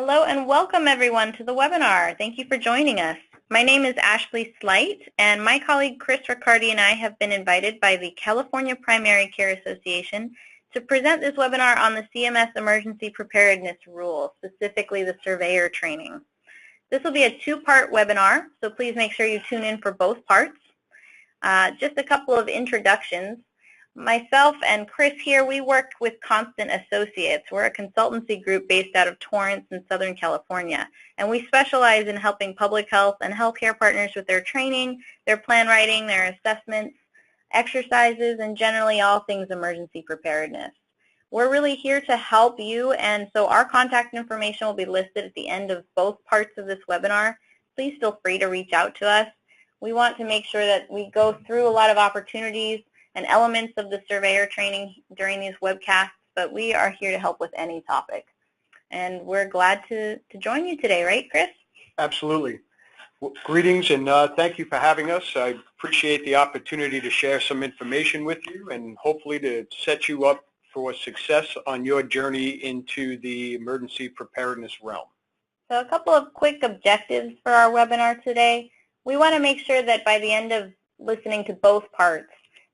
Hello and welcome everyone to the webinar. Thank you for joining us. My name is Ashley Slight and my colleague Chris Riccardi and I have been invited by the California Primary Care Association to present this webinar on the CMS Emergency Preparedness Rule, specifically the Surveyor training. This will be a two-part webinar, so please make sure you tune in for both parts. Just a couple of introductions. Myself and Chris here, we work with Constant Associates. We're a consultancy group based out of Torrance in Southern California, and we specialize in helping public health and healthcare partners with their training, their plan writing, their assessments, exercises, and generally all things emergency preparedness. We're really here to help you, and so our contact information will be listed at the end of both parts of this webinar. Please feel free to reach out to us. We want to make sure that we go through a lot of opportunities and elements of the Surveyor training during these webcasts, but we are here to help with any topic. And we're glad to join you today, right, Chris? Absolutely. Well, greetings and thank you for having us. I appreciate the opportunity to share some information with you and hopefully to set you up for success on your journey into the emergency preparedness realm. So a couple of quick objectives for our webinar today. We want to make sure that by the end of listening to both parts,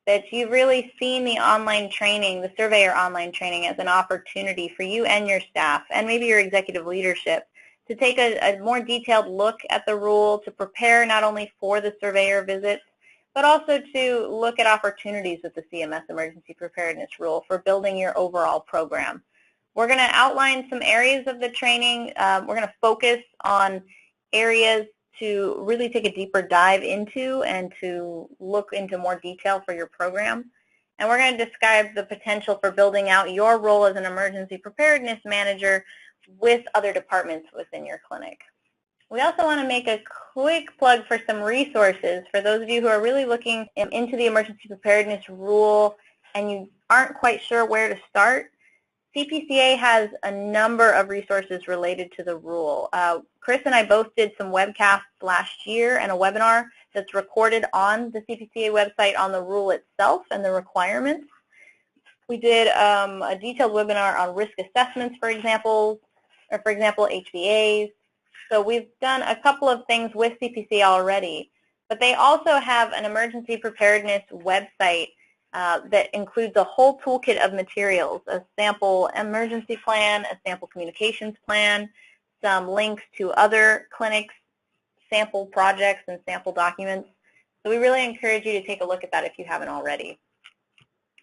that you've really seen the online training, the Surveyor online training, as an opportunity for you and your staff, and maybe your executive leadership, to take a more detailed look at the rule, to prepare not only for the Surveyor visits, but also to look at opportunities with the CMS Emergency Preparedness Rule for building your overall program. We're going to outline some areas of the training. We're going to focus on areas to really take a deeper dive into and to look into more detail for your program. And we're going to describe the potential for building out your role as an emergency preparedness manager with other departments within your clinic. We also want to make a quick plug for some resources for those of you who are really looking into the emergency preparedness rule and you aren't quite sure where to start. CPCA has a number of resources related to the rule. Chris and I both did some webcasts last year and a webinar that's recorded on the CPCA website on the rule itself and the requirements. We did a detailed webinar on risk assessments, for example, HVAs. So we've done a couple of things with CPCA already, but they also have an emergency preparedness website that includes a whole toolkit of materials, a sample emergency plan, a sample communications plan, some links to other clinics, sample projects, and sample documents. So we really encourage you to take a look at that if you haven't already.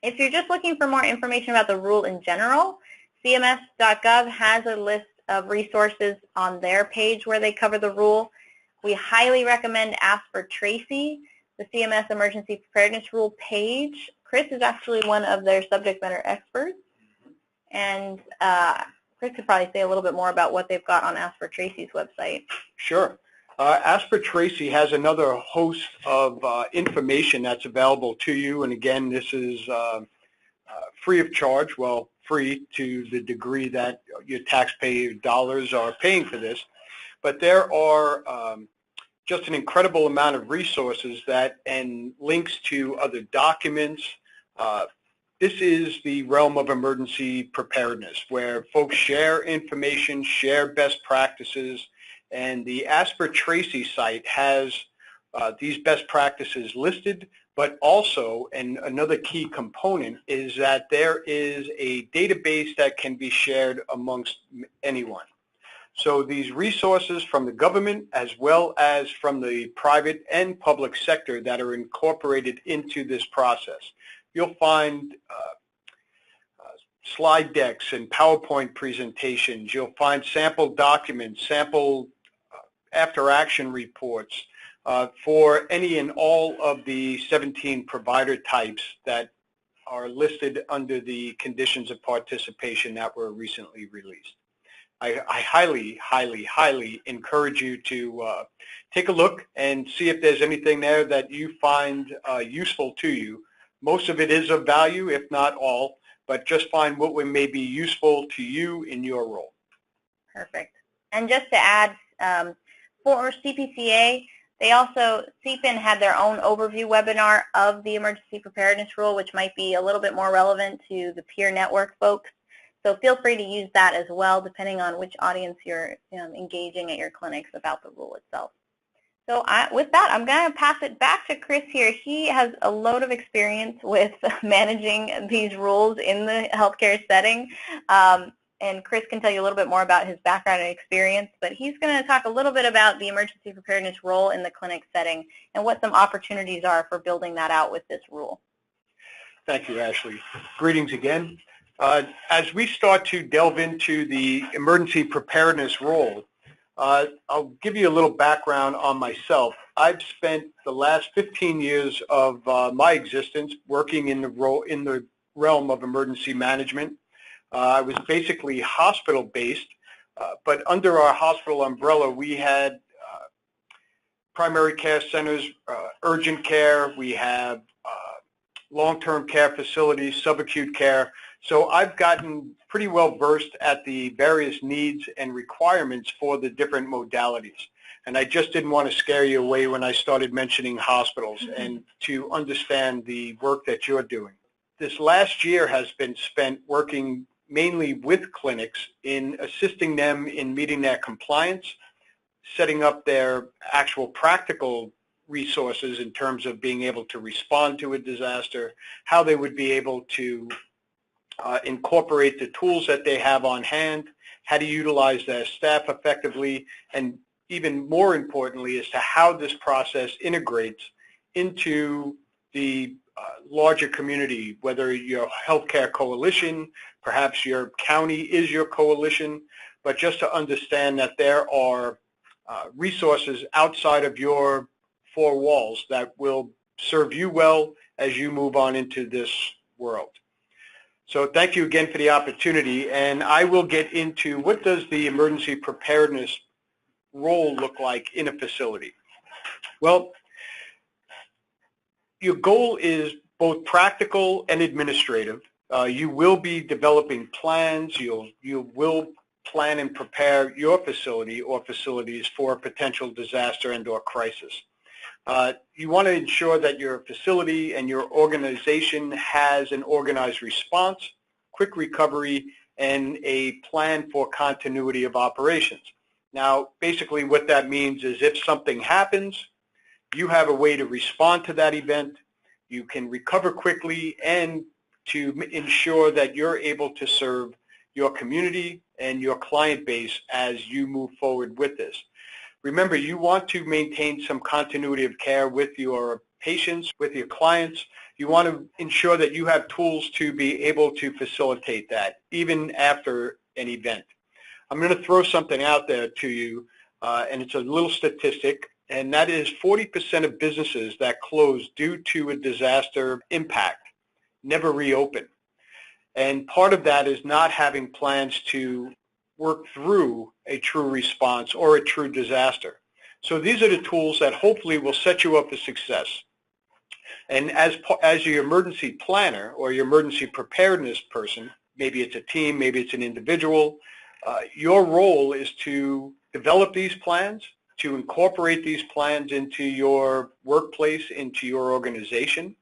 If you're just looking for more information about the rule in general, CMS.gov has a list of resources on their page where they cover the rule. We highly recommend Ask for Tracy, the CMS Emergency Preparedness Rule page. Chris is actually one of their subject matter experts, and Chris could probably say a little bit more about what they've got on Ask for Tracy's website. Sure. Ask for Tracy has another host of information that's available to you, and again, this is free of charge, well, free to the degree that your taxpayer dollars are paying for this, but there are just an incredible amount of resources and links to other documents. This is the realm of emergency preparedness where folks share information, share best practices, and the Ask for Tracy site has these best practices listed, but also, and another key component is that there is a database that can be shared amongst anyone. So these resources from the government as well as from the private and public sector that are incorporated into this process. You'll find slide decks and PowerPoint presentations. You'll find sample documents, sample after-action reports for any and all of the 17 provider types that are listed under the conditions of participation that were recently released. I highly, highly, highly encourage you to take a look and see if there's anything there that you find useful to you. Most of it is of value, if not all, but just find what may be useful to you in your role. Perfect. And just to add, for CPCA, CPIN had their own overview webinar of the Emergency Preparedness Rule, which might be a little bit more relevant to the peer network folks. So feel free to use that as well, depending on which audience you're engaging at your clinics about the rule itself. So with that, I'm going to pass it back to Chris here. He has a load of experience with managing these rules in the healthcare setting. And Chris can tell you a little bit more about his background and experience, but he's going to talk a little bit about the emergency preparedness role in the clinic setting and what some opportunities are for building that out with this rule. Thank you, Ashley. Greetings again. As we start to delve into the emergency preparedness role, I'll give you a little background on myself. I've spent the last 15 years of my existence working in the realm of emergency management. I was basically hospital-based, but under our hospital umbrella, we had primary care centers, urgent care, we have long-term care facilities, subacute care. So I've gotten pretty well versed at the various needs and requirements for the different modalities. And I just didn't want to scare you away when I started mentioning hospitals and to understand the work that you're doing. This last year has been spent working mainly with clinics in assisting them in meeting their compliance, setting up their actual practical resources in terms of being able to respond to a disaster, how they would be able to incorporate the tools that they have on hand, how to utilize their staff effectively, and even more importantly as to how this process integrates into the larger community, whether your healthcare coalition, perhaps your county is your coalition, but just to understand that there are resources outside of your four walls that will serve you well as you move on into this world. So thank you again for the opportunity, and I will get into what does the emergency preparedness role look like in a facility. Well, your goal is both practical and administrative. You will be developing plans. You will plan and prepare your facility or facilities for a potential disaster and or crisis. You want to ensure that your facility and your organization has an organized response, quick recovery, and a plan for continuity of operations. Now, basically what that means is if something happens, you have a way to respond to that event, you can recover quickly, and to ensure that you're able to serve your community and your client base as you move forward with this. Remember, you want to maintain some continuity of care with your patients, with your clients. You want to ensure that you have tools to be able to facilitate that, even after an event. I'm going to throw something out there to you, and it's a little statistic, and that is 40% of businesses that close due to a disaster impact never reopen. And part of that is not having plans to work through a true response or a true disaster. So these are the tools that hopefully will set you up for success. And as your emergency planner or your emergency preparedness person, maybe it's a team, maybe it's an individual, your role is to develop these plans, to incorporate these plans into your workplace, into your organization,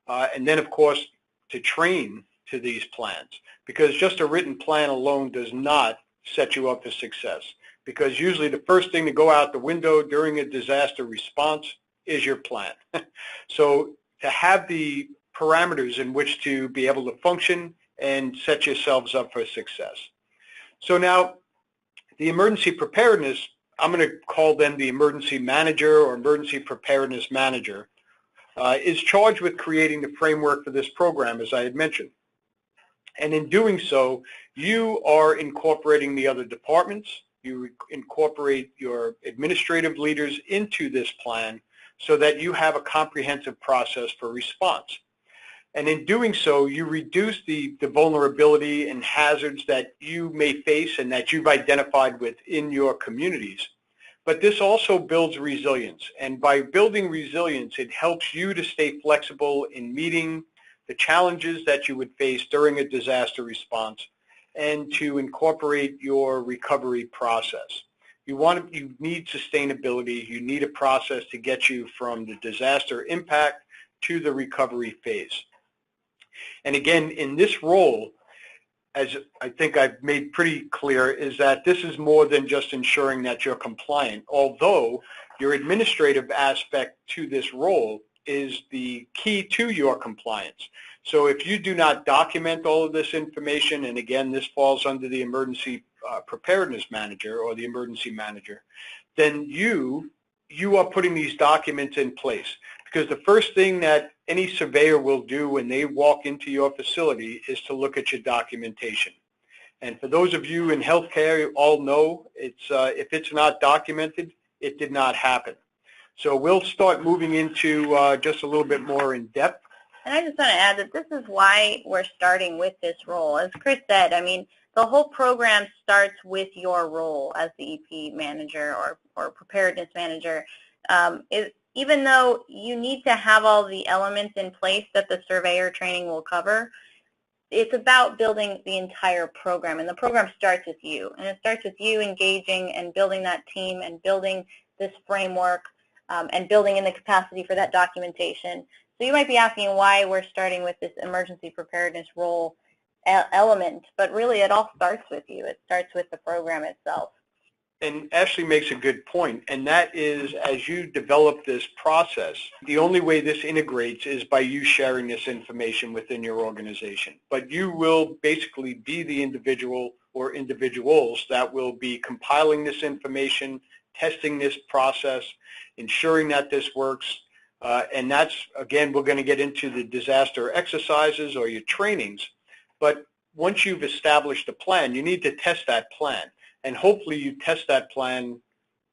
and then of course to train to these plans, because just a written plan alone does not set you up for success, because usually the first thing to go out the window during a disaster response is your plan. So to have the parameters in which to be able to function and set yourselves up for success. So now the emergency preparedness, I'm going to call them the emergency manager or emergency preparedness manager, is charged with creating the framework for this program, as I had mentioned. And in doing so, you are incorporating the other departments, you incorporate your administrative leaders into this plan so that you have a comprehensive process for response. And in doing so, you reduce the vulnerability and hazards that you may face and that you've identified within your communities. But this also builds resilience. And by building resilience, it helps you to stay flexible in meeting the challenges that you would face during a disaster response and to incorporate your recovery process. You need sustainability. You need a process to get you from the disaster impact to the recovery phase. And again, in this role, as I think I've made pretty clear, is that this is more than just ensuring that you're compliant, although your administrative aspect to this role is the key to your compliance. So if you do not document all of this information, and again, this falls under the emergency preparedness manager or the emergency manager, then you are putting these documents in place. Because the first thing that any surveyor will do when they walk into your facility is to look at your documentation. And for those of you in healthcare, you all know if it's not documented, it did not happen. So we'll start moving into just a little bit more in depth. And I just want to add that this is why we're starting with this role. As Chris said, I mean, the whole program starts with your role as the EP manager or preparedness manager. Even though you need to have all the elements in place that the surveyor training will cover, it's about building the entire program, and the program starts with you. And it starts with you engaging and building that team and building this framework and building in the capacity for that documentation. So you might be asking why we're starting with this emergency preparedness role element, but really it all starts with you. It starts with the program itself. And Ashley makes a good point, and that is, as you develop this process, the only way this integrates is by you sharing this information within your organization. But you will basically be the individual or individuals that will be compiling this information, testing this process, ensuring that this works. And that's, again, we're going to get into the disaster exercises or your trainings. But once you've established a plan, you need to test that plan. And hopefully you test that plan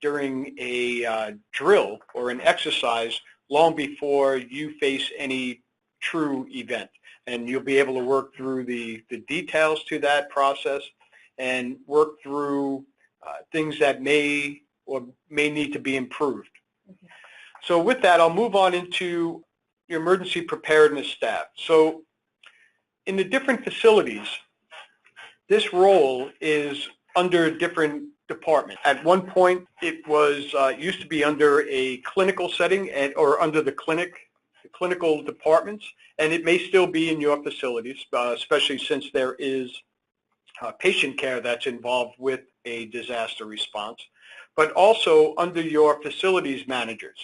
during a drill or an exercise long before you face any true event. And you'll be able to work through the details to that process and work through things that may need to be improved. So with that, I'll move on into your emergency preparedness staff. So in the different facilities, this role is under different departments. At one point, it was used to be under a clinical setting or under the clinical departments, and it may still be in your facilities, especially since there is patient care that's involved with a disaster response, but also under your facilities managers.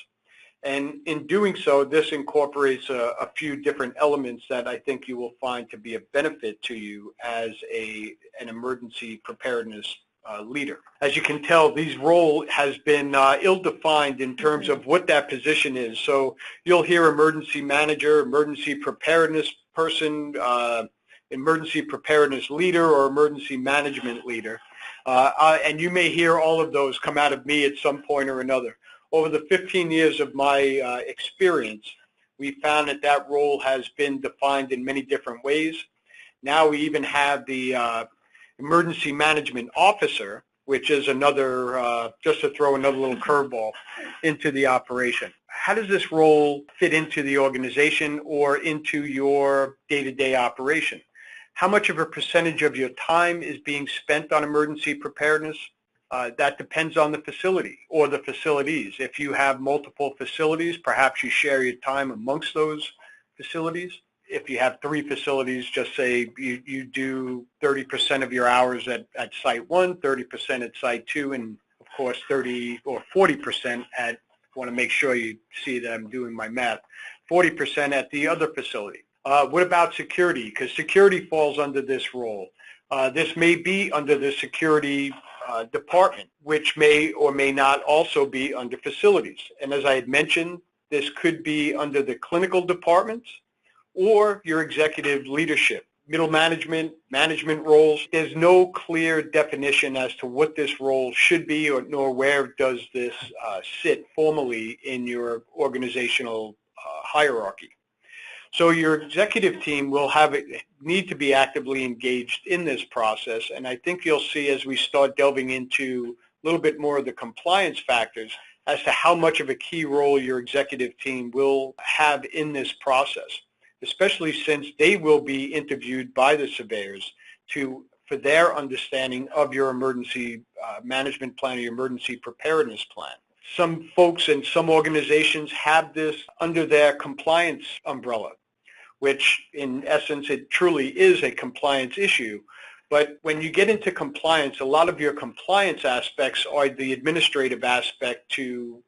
And in doing so, this incorporates a few different elements that I think you will find to be a benefit to you as an emergency preparedness leader. As you can tell, these role has been ill-defined in terms of what that position is. So you'll hear emergency manager, emergency preparedness person, emergency preparedness leader, or emergency management leader. And you may hear all of those come out of me at some point or another. Over the 15 years of my experience, we found that role has been defined in many different ways. Now we even have the emergency management officer, which is another, just to throw another little curveball into the operation. How does this role fit into the organization or into your day-to-day operation? How much of a percentage of your time is being spent on emergency preparedness? That depends on the facility or the facilities. If you have multiple facilities, perhaps you share your time amongst those facilities. If you have 3 facilities, just say you do 30% of your hours at site 1, 30% at site 2, and of course 30 or 40% at, I want to make sure you see that I'm doing my math, 40% at the other facility. What about security? Because security falls under this role. This may be under the security department, which may or may not also be under facilities. And as I had mentioned, this could be under the clinical departments or your executive leadership, middle management, management roles. There's no clear definition as to what this role should be nor where does this sit formally in your organizational hierarchy. So your executive team will need to be actively engaged in this process, and I think you'll see as we start delving into a little bit more of the compliance factors as to how much of a key role your executive team will have in this process, especially since they will be interviewed by the surveyors for their understanding of your emergency management plan or your emergency preparedness plan. Some folks and some organizations have this under their compliance umbrella, which in essence it truly is a compliance issue. But when you get into compliance, a lot of your compliance aspects are the administrative aspect to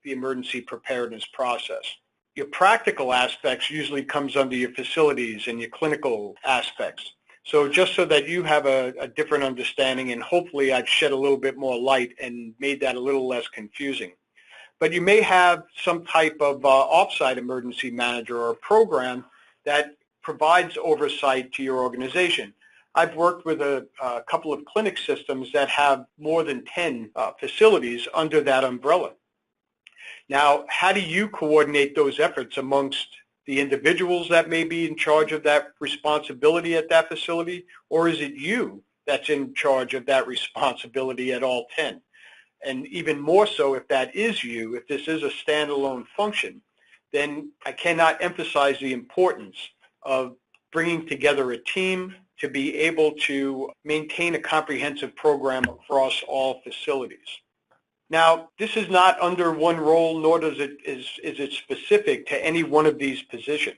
the emergency preparedness process. Your practical aspects usually comes under your facilities and your clinical aspects. So just so that you have a different understanding, and hopefully I've shed a little bit more light and made that a little less confusing. But you may have some type of offsite emergency manager or program that provides oversight to your organization. I've worked with a couple of clinic systems that have more than 10 facilities under that umbrella. Now, how do you coordinate those efforts amongst the individuals that may be in charge of that responsibility at that facility, or is it you that's in charge of that responsibility at all 10? And even more so, if that is you, if this is a standalone function, then I cannot emphasize the importance of bringing together a team to be able to maintain a comprehensive program across all facilities. Now, this is not under one role, nor is it specific to any one of these positions.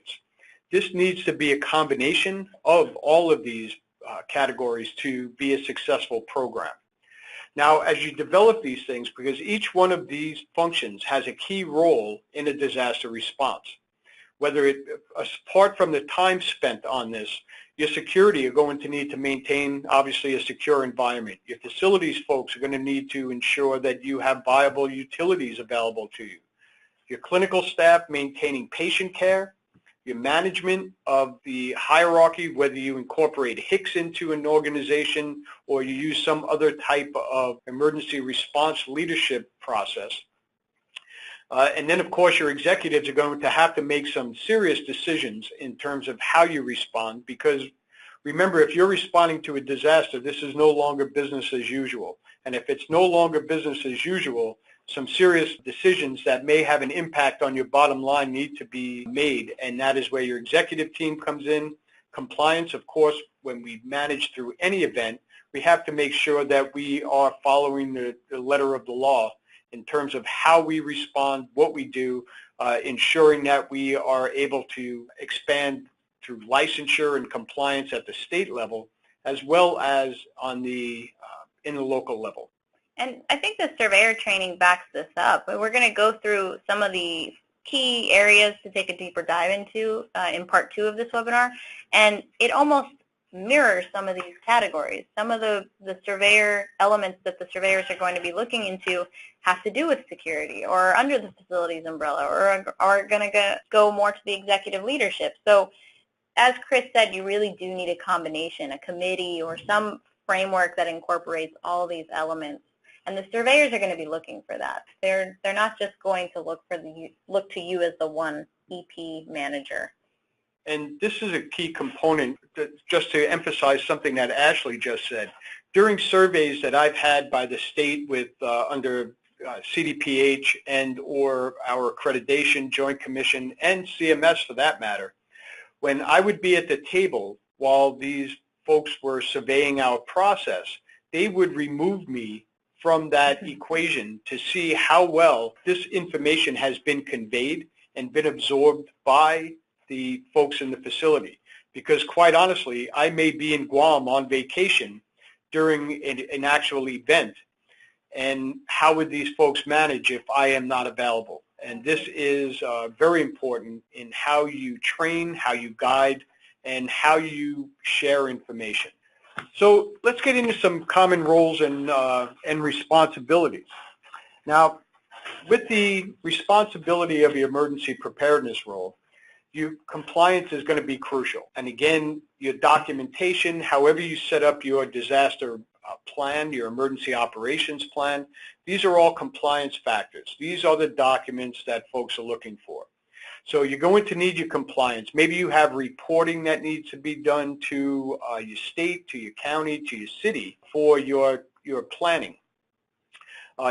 This needs to be a combination of all of these categories to be a successful program. Now, as you develop these things, because each one of these functions has a key role in a disaster response, whether it, apart from the time spent on this, your security are going to need to maintain, obviously, a secure environment. Your facilities folks are going to need to ensure that you have viable utilities available to you. Your clinical staff maintaining patient care, your management of the hierarchy, whether you incorporate HICS into an organization or you use some other type of emergency response leadership process. And then, of course, your executives are going to have to make some serious decisions in terms of how you respond, because remember, if you're responding to a disaster, this is no longer business as usual. And if it's no longer business as usual, some serious decisions that may have an impact on your bottom line need to be made, and that is where your executive team comes in. Compliance, of course, when we manage through any event, we have to make sure that we are following the letter of the law in terms of how we respond, what we do, ensuring that we are able to expand through licensure and compliance at the state level, as well as on the in the local level. And I think the Surveyor training backs this up. We're going to go through some of the key areas to take a deeper dive into in part 2 of this webinar, and it almost mirrors some of these categories. Some of the Surveyor elements that the surveyors are going to be looking into have to do with security or under the facilities umbrella, or are going to go more to the executive leadership. So as Chris said, you really do need a combination, a committee or some framework that incorporates all these elements. And the surveyors are going to be looking for that. They're not just going to look to you as the one EP manager. And this is a key component, just to emphasize something that Ashley just said. During surveys that I've had by the state with under CDPH and or our accreditation, Joint Commission, and CMS for that matter, when I would be at the table while these folks were surveying our process, they would remove me from that equation to see how well this information has been conveyed and been absorbed by the folks in the facility. Because quite honestly, I may be in Guam on vacation during an actual event, and how would these folks manage if I am not available? And this is very important in how you train, how you guide, and how you share information. So let's get into some common roles and responsibilities. Now, with the responsibility of the emergency preparedness role, compliance is going to be crucial. And again, your documentation, however you set up your disaster plan, your emergency operations plan, these are all compliance factors. These are the documents that folks are looking for. So you're going to need your compliance. Maybe you have reporting that needs to be done to your state, to your county, to your city for your planning.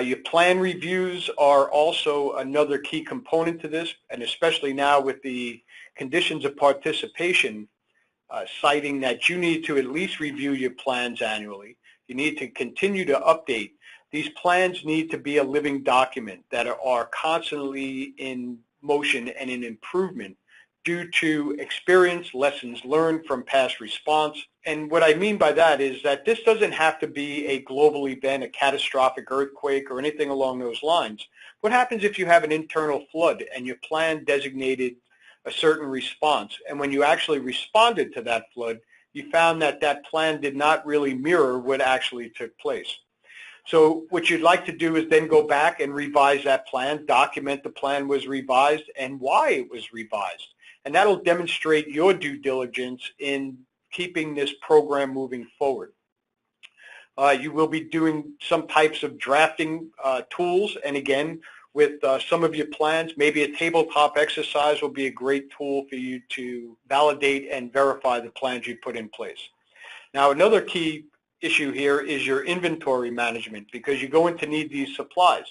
Your plan reviews are also another key component to this, and especially now with the conditions of participation citing that you need to at least review your plans annually. You need to continue to update. These plans need to be a living document that are constantly in motion and in improvement due to experience, lessons learned from past response. And what I mean by that is that this doesn't have to be a global event, a catastrophic earthquake, or anything along those lines. What happens if you have an internal flood and your plan designated a certain response, and when you actually responded to that flood, you found that that plan did not really mirror what actually took place? So what you'd like to do is then go back and revise that plan, document the plan was revised and why it was revised. And that'll demonstrate your due diligence in keeping this program moving forward. You will be doing some types of drafting tools, and again, with some of your plans, maybe a tabletop exercise will be a great tool for you to validate and verify the plans you put in place. Now, another key issue here is your inventory management, because you're going to need these supplies.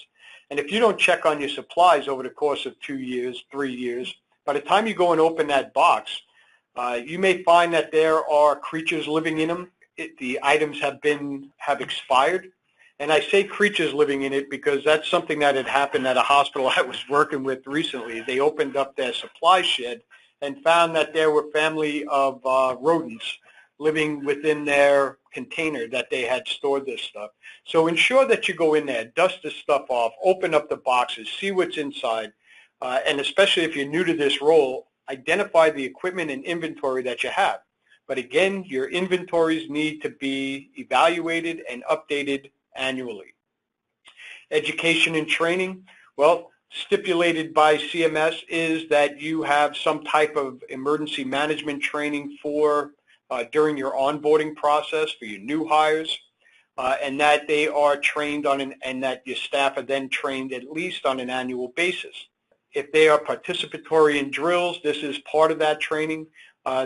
And if you don't check on your supplies over the course of 2 years, 3 years, by the time you go and open that box, you may find that there are creatures living in them. The items have expired. And I say creatures living in it because that's something that had happened at a hospital I was working with recently. They opened up their supply shed and found that there were family of rodents living within their container that they had stored this stuff. So ensure that you go in there, dust this stuff off, open up the boxes, see what's inside, and especially if you're new to this role, identify the equipment and inventory that you have. But again, your inventories need to be evaluated and updated annually. Education and training, well, stipulated by CMS is that you have some type of emergency management training for during your onboarding process for your new hires, and that they are trained on and that your staff are then trained at least on an annual basis. If they are participatory in drills, this is part of that training.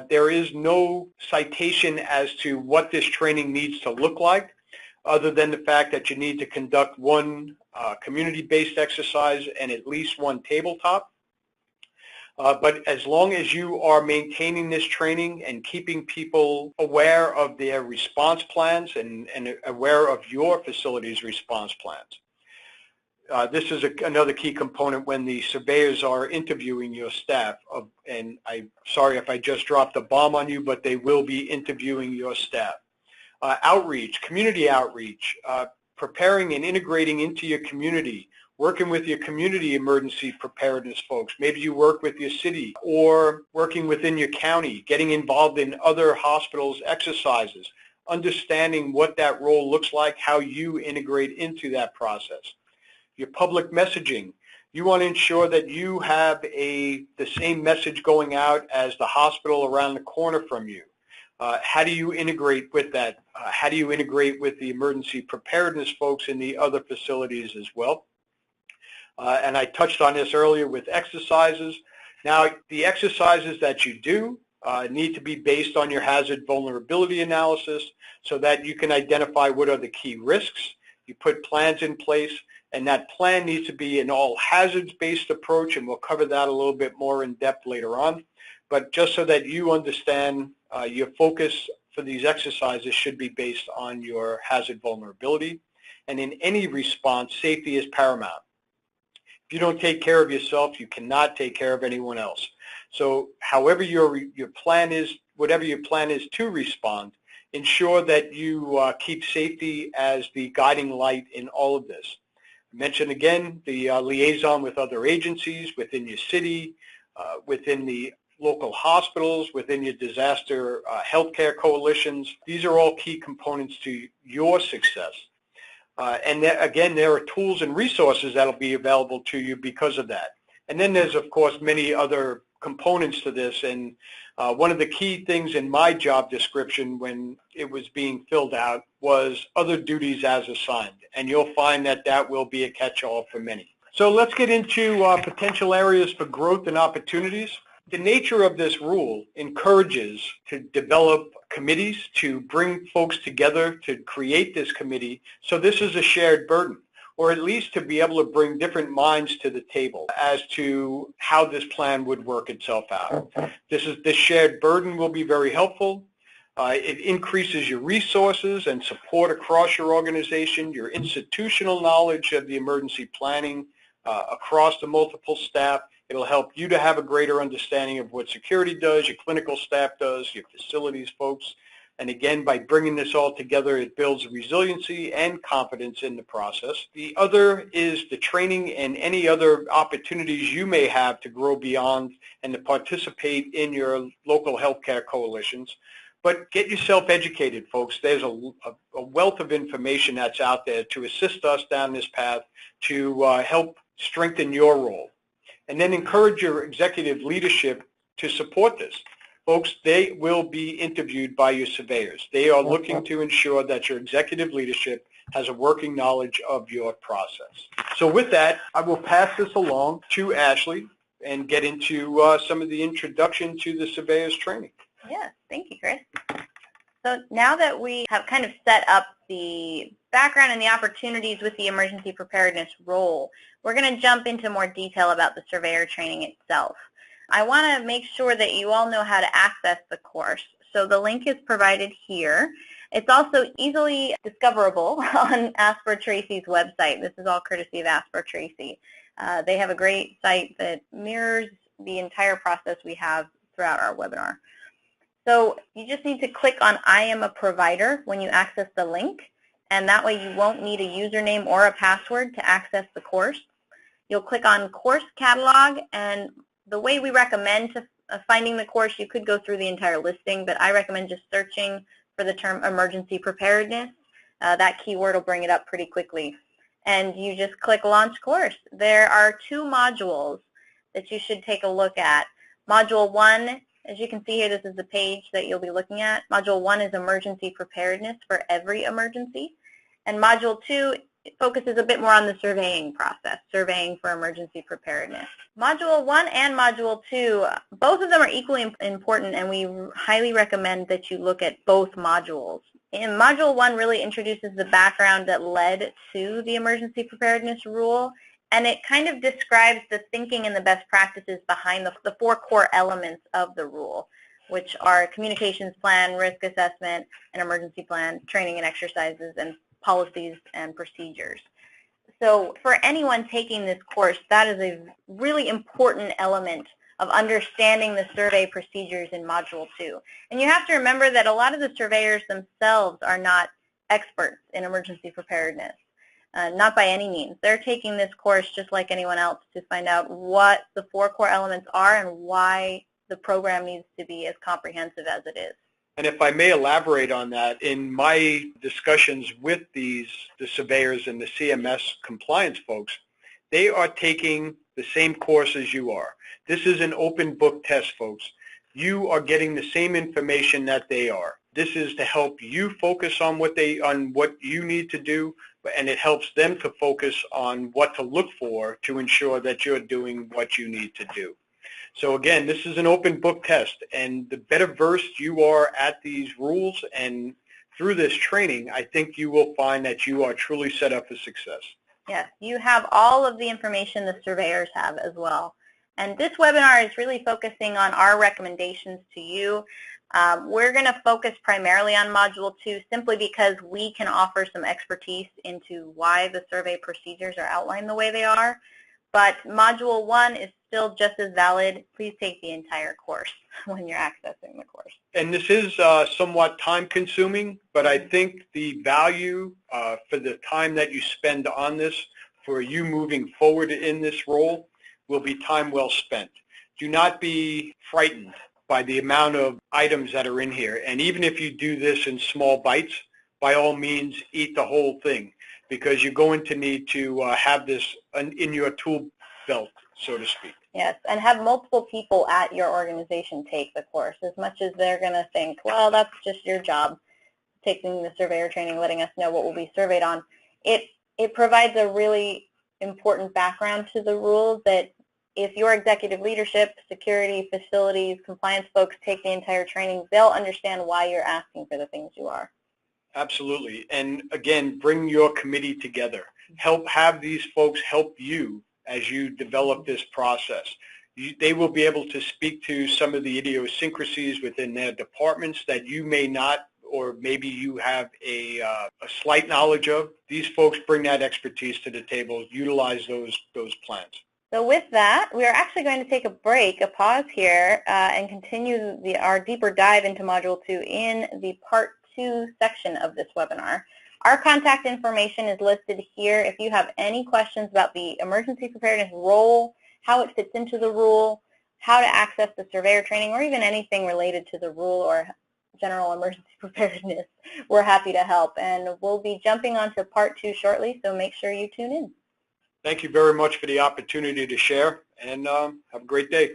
There is no citation as to what this training needs to look like, other than the fact that you need to conduct one community-based exercise and at least one tabletop. But as long as you are maintaining this training and keeping people aware of their response plans and aware of your facility's response plans. This is another key component when the surveyors are interviewing your staff. And I'm sorry if I just dropped a bomb on you, but they will be interviewing your staff. Outreach, community outreach, preparing and integrating into your community, working with your community emergency preparedness folks. Maybe you work with your city or working within your county, getting involved in other hospitals' exercises, understanding what that role looks like, how you integrate into that process. Your public messaging. You want to ensure that you have the same message going out as the hospital around the corner from you. How do you integrate with that? How do you integrate with the emergency preparedness folks in the other facilities as well? And I touched on this earlier with exercises. Now, the exercises that you do need to be based on your hazard vulnerability analysis so that you can identify what are the key risks. You put plans in place, and that plan needs to be an all hazards-based approach, and we'll cover that a little bit more in depth later on. But just so that you understand, your focus for these exercises should be based on your hazard vulnerability. And in any response, safety is paramount. If you don't take care of yourself, you cannot take care of anyone else. So however your plan is, whatever your plan is to respond, ensure that you keep safety as the guiding light in all of this. I mentioned again the liaison with other agencies within your city, within the local hospitals, within your disaster healthcare coalitions. These are all key components to your success. And again, there are tools and resources that will be available to you because of that. And then there's, of course, many other components to this. And one of the key things in my job description when it was being filled out was other duties as assigned. And you'll find that that will be a catch-all for many. So let's get into potential areas for growth and opportunities. The nature of this rule encourages to develop committees, to bring folks together to create this committee. So this is a shared burden, or at least to be able to bring different minds to the table as to how this plan would work itself out. This shared burden will be very helpful. It increases your resources and support across your organization, your institutional knowledge of the emergency planning across the multiple staff. It'll help you to have a greater understanding of what security does, your clinical staff does, your facilities folks. And again, by bringing this all together, it builds resiliency and confidence in the process. The other is the training and any other opportunities you may have to grow beyond and to participate in your local healthcare coalitions. But get yourself educated, folks. There's a wealth of information that's out there to assist us down this path to help strengthen your role. And then encourage your executive leadership to support this. Folks, they will be interviewed by your surveyors. They are looking to ensure that your executive leadership has a working knowledge of your process. So with that, I will pass this along to Ashley and get into some of the introduction to the surveyors training. Yes, thank you, Chris. So now that we have kind of set up the background and the opportunities with the emergency preparedness role, we're going to jump into more detail about the surveyor training itself. I want to make sure that you all know how to access the course. So the link is provided here. It's also easily discoverable on Asper Tracy's website. This is all courtesy of Asper Tracy. They have a great site that mirrors the entire process we have throughout our webinar. So you just need to click on I am a provider when you access the link, and that way you won't need a username or a password to access the course. You'll click on course catalog, and the way we recommend to finding the course, you could go through the entire listing, but I recommend just searching for the term emergency preparedness. That keyword will bring it up pretty quickly. And you just click launch course. There are 2 modules that you should take a look at. Module 1, as you can see here, this is the page that you'll be looking at. Module 1 is emergency preparedness for every emergency. And Module 2 focuses a bit more on the surveying process, surveying for emergency preparedness. Module 1 and Module 2, both of them are equally important, and we highly recommend that you look at both modules. And Module 1 really introduces the background that led to the emergency preparedness rule, and it kind of describes the thinking and the best practices behind the 4 core elements of the rule, which are communications plan, risk assessment, an emergency plan, training and exercises, and policies and procedures. So for anyone taking this course, that is a really important element of understanding the survey procedures in Module 2. And you have to remember that a lot of the surveyors themselves are not experts in emergency preparedness, not by any means. They're taking this course just like anyone else to find out what the 4 core elements are and why the program needs to be as comprehensive as it is. And if I may elaborate on that, in my discussions with the surveyors and the CMS compliance folks, they are taking the same course as you are. This is an open book test, folks. You are getting the same information that they are. This is to help you focus on what you need to do, and it helps them to focus on what to look for to ensure that you're doing what you need to do. So again, this is an open book test, and the better versed you are at these rules and through this training, I think you will find that you are truly set up for success. Yes, you have all of the information the surveyors have as well. And this webinar is really focusing on our recommendations to you. We're going to focus primarily on Module 2 simply because we can offer some expertise into why the survey procedures are outlined the way they are. But Module 1 is still just as valid. Please take the entire course when you're accessing the course. And this is somewhat time-consuming, but I think the value for the time that you spend on this for you moving forward in this role will be time well spent. Do not be frightened by the amount of items that are in here. And even if you do this in small bites, by all means, eat the whole thing, because you're going to need to have this in your tool belt, so to speak. Yes, and have multiple people at your organization take the course, as much as they're going to think, well, that's just your job, taking the surveyor training, letting us know what will be surveyed on. It provides a really important background to the rules that if your executive leadership, security, facilities, compliance folks take the entire training, they'll understand why you're asking for the things you are. Absolutely. And again, bring your committee together. Have these folks help you as you develop this process. They will be able to speak to some of the idiosyncrasies within their departments that you may not, or maybe you have a slight knowledge of. These folks bring that expertise to the table. Utilize those plans. So with that, we are actually going to take a break, a pause here, and continue our deeper dive into Module 2 in the Part 2 section of this webinar. Our contact information is listed here. If you have any questions about the emergency preparedness role, how it fits into the rule, how to access the surveyor training, or even anything related to the rule or general emergency preparedness, we're happy to help. And we'll be jumping onto Part 2 shortly, so make sure you tune in. Thank you very much for the opportunity to share, and have a great day.